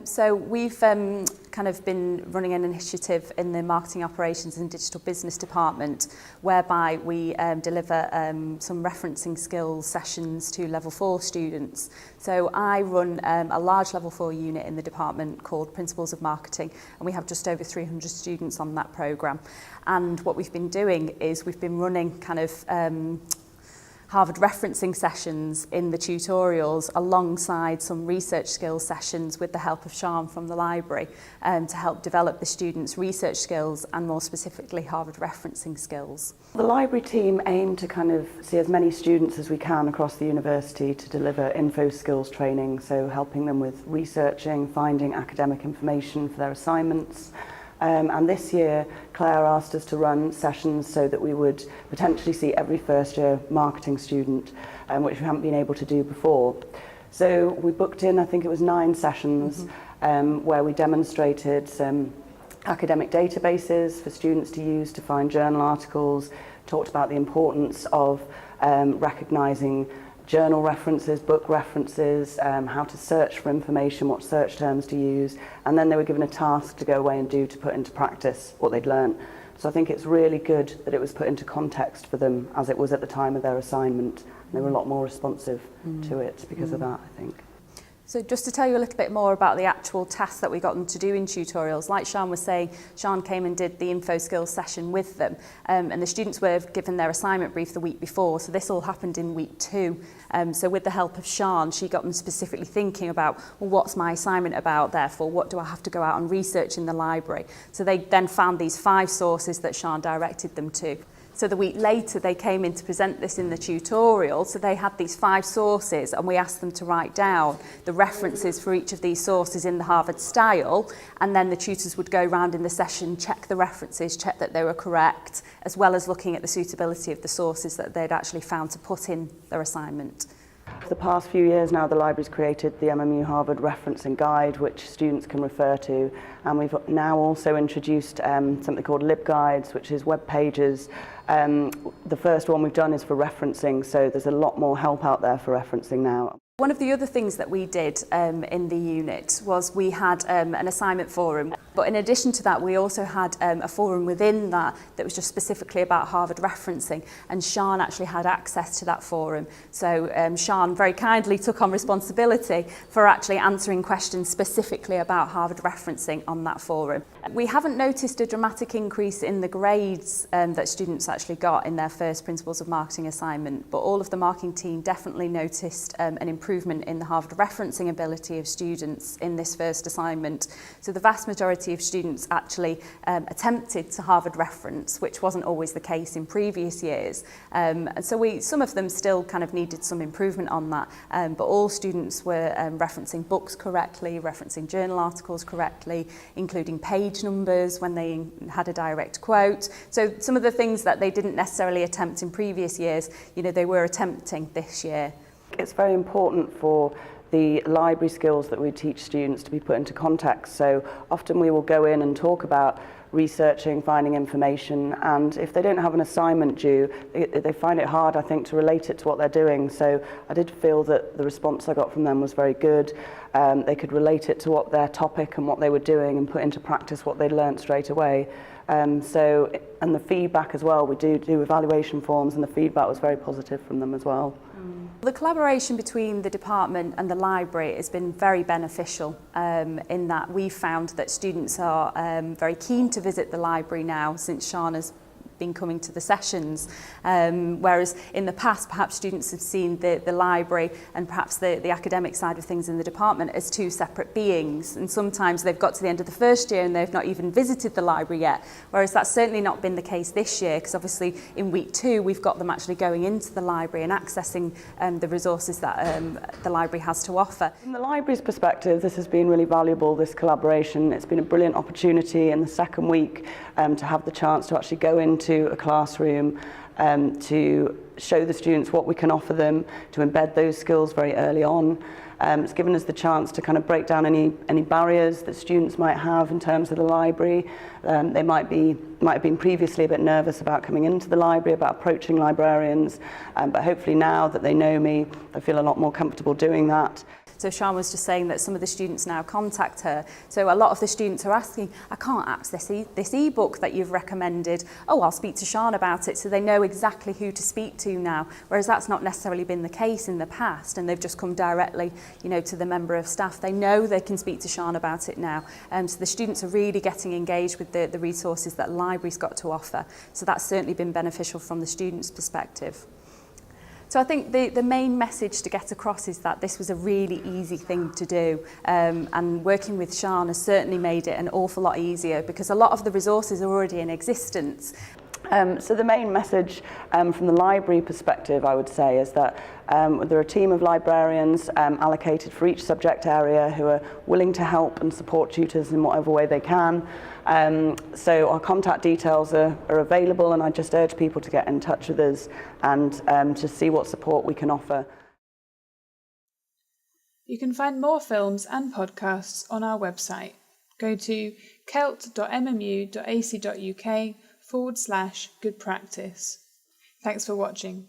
So we've kind of been running an initiative in the Marketing Operations and Digital Business Department whereby we deliver some referencing skills sessions to Level 4 students. So I run a large Level 4 unit in the department called Principles of Marketing, and we have just over 300 students on that programme. And what we've been doing is we've been running kind of Harvard referencing sessions in the tutorials alongside some research skills sessions with the help of Sian from the library to help develop the students' research skills and more specifically Harvard referencing skills. The library team aim to kind of see as many students as we can across the university to deliver info skills training, so helping them with researching, finding academic information for their assignments. And this year, Clare asked us to run sessions so that we would potentially see every first-year marketing student, which we haven't been able to do before. So we booked in, I think it was 9 sessions, where we demonstrated some academic databases for students to use to find journal articles, talked about the importance of recognising journal references, book references, how to search for information, what search terms to use, and then they were given a task to go away and do to put into practice what they'd learned. So I think it's really good that it was put into context for them as it was at the time of their assignment. They were a lot more responsive to it because of that, I think. So just to tell you a little bit more about the actual tasks that we got them to do in tutorials, like Sian was saying, Sian came and did the info skills session with them, and the students were given their assignment brief the week before, so this all happened in week 2. So with the help of Sian, she got them specifically thinking about, well, what's my assignment about, therefore, what do I have to go out and research in the library? So they then found these 5 sources that Sian directed them to. So the week later, they came in to present this in the tutorial. So they had these 5 sources and we asked them to write down the references for each of these sources in the Harvard style. And then the tutors would go around in the session, check the references, check that they were correct, as well as looking at the suitability of the sources that they'd actually found to put in their assignment. For the past few years now, the library's created the MMU Harvard Referencing Guide, which students can refer to, and we've now also introduced something called LibGuides, which is web pages. The first one we've done is for referencing, so there's a lot more help out there for referencing now. One of the other things that we did in the unit was we had an assignment forum, but in addition to that we also had a forum within that was just specifically about Harvard referencing, and Sian actually had access to that forum. So Sian very kindly took on responsibility for actually answering questions specifically about Harvard referencing on that forum. We haven't noticed a dramatic increase in the grades that students actually got in their first Principles of Marketing assignment, but all of the marketing team definitely noticed an improvement in the Harvard referencing ability of students in this first assignment. So the vast majority of students actually attempted to Harvard reference, which wasn't always the case in previous years. And so some of them still kind of needed some improvement on that, but all students were referencing books correctly, referencing journal articles correctly, including page numbers when they had a direct quote. So some of the things that they didn't necessarily attempt in previous years, they were attempting this year. It's very important for the library skills that we teach students to be put into context. So often we will go in and talk about researching, finding information, and if they don't have an assignment due, they find it hard, I think, to relate it to what they're doing. So I did feel that the response I got from them was very good. They could relate it to what their topic and what they were doing and put into practice what they'd learnt straight away. And the feedback as well, we do evaluation forms, and the feedback was very positive from them as well. The collaboration between the department and the library has been very beneficial in that we found that students are very keen to visit the library now since Sian has been coming to the sessions, whereas in the past perhaps students have seen the library and perhaps the academic side of things in the department as 2 separate beings, and sometimes they've got to the end of the first year and they've not even visited the library yet, whereas that's certainly not been the case this year, because obviously in week 2 we've got them actually going into the library and accessing the resources that the library has to offer. From the library's perspective, this has been really valuable, this collaboration. It's been a brilliant opportunity in the second week to have the chance to actually go into into a classroom, to show the students what we can offer them, to embed those skills very early on. It's given us the chance to kind of break down any barriers that students might have in terms of the library. They might have been previously a bit nervous about coming into the library, about approaching librarians, but hopefully now that they know me, they feel a lot more comfortable doing that. So Sian was just saying that some of the students now contact her. So a lot of the students are asking, I can't access this e-book that you've recommended. Oh, I'll speak to Sian about it. So they know exactly who to speak to now, whereas that's not necessarily been the case in the past, and they've just come directly, you know, to the member of staff. They know they can speak to Sian about it now. So the students are really getting engaged with the resources that the library's got to offer. So that's certainly been beneficial from the students' perspective. So I think the main message to get across is that this was a really easy thing to do, and working with Sian has certainly made it an awful lot easier because a lot of the resources are already in existence. So the main message from the library perspective, I would say, is that there are a team of librarians allocated for each subject area who are willing to help and support tutors in whatever way they can. So our contact details are available, and I just urge people to get in touch with us and to see what support we can offer. You can find more films and podcasts on our website. Go to celt.mmu.ac.uk/good practice. Thanks for watching.